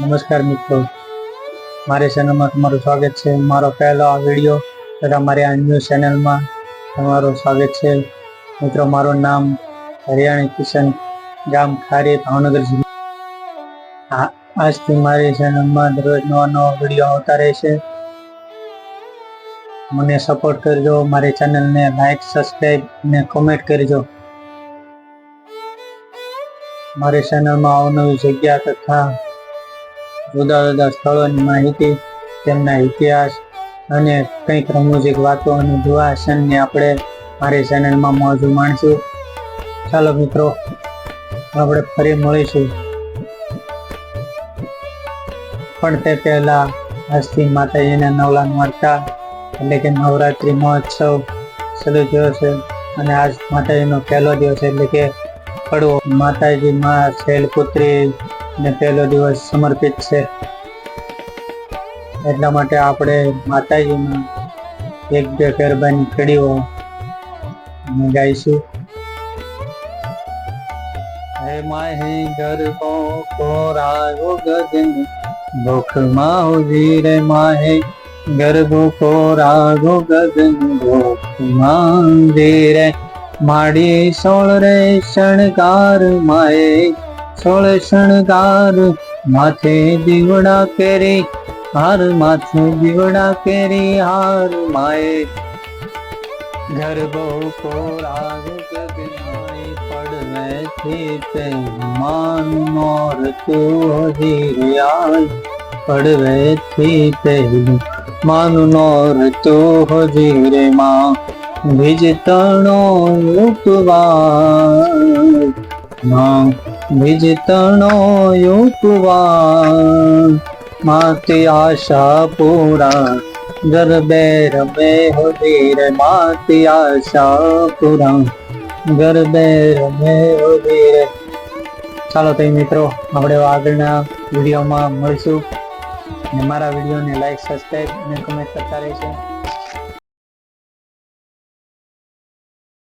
નમસ્કાર મિત્રો, મારી ચેનલમાં તમારું સ્વાગત છે. મારો પહેલો આ વિડીયો તથા મારી આ ન્યૂઝ ચેનલમાં તમારું સ્વાગત છે. મિત્રો, મારું નામ હરિયાણી કિશન, ગામ ખારી, ભાવનગર જિલ્લા. આજથી મારી ચેનલમાં દરરોજ નવા નવા વિડીયો આવતા રહેશે. મને સપોર્ટ કરજો. મારી ચેનલને લાઈક, સબસ્ક્રાઈબ અને કોમેન્ટ કરજો. મારી ચેનલમાં અવનવી જગ્યા તથા જુદા જુદા સ્થળોની માહિતી, તેમના ઇતિહાસ અને કંઈક રમૂજીક વાતો અને દુઆસનને આપણે મારી ચેનલમાં મોજું માણશું. ચાલો મિત્રો, આપણે ફરી મળીશું. પણ તે પહેલા આજથી માતાજીના નવલા નોરતા એટલે કે નવરાત્રી મહોત્સવ શરૂ થયો છે અને આજ માતાજીનો પહેલો દિવસ એટલે કે પડવો. માતાજી માં શૈલપુત્રી ને પહેલો દિવસ સમર્પિત છે. એટલા માટે આપણે માતાજીમાં એક બે ગરબાની કડીઓ ગાઈશું. હે માહે ગરબો કોરાયો ગગન ભૂખમાં ઉભી રે, માહે ગરબો કોરાયો ગગન ભૂખમાં ઉભી રે, માડી 16 રે શણગાર, માએ 16 શણગાર, માથે દીવડા કેરી હાર, માથે દીવડા કેરી હાર, માએ ગરબો કોરાયો ગગન, માએ પડવેથી તે માન મોર તું હીરે આય, પડવેથી તે માન નોર તું જીરે માં, ભીજતણો ઉપવાસ માં, ભીજતણો ઉપવાસ, માતી આશા પૂરા ગરબે રમે હો ધીરે, માતી આશા પૂરા ગરબે રમે હો ધીરે. ચાલો તો મિત્રો, આપણે આગળના વિડીયોમાં મળીશું અને મારા વિડીયોને લાઈક, સબસ્ક્રાઈબ અને કમેન્ટ કરતા રહીશું.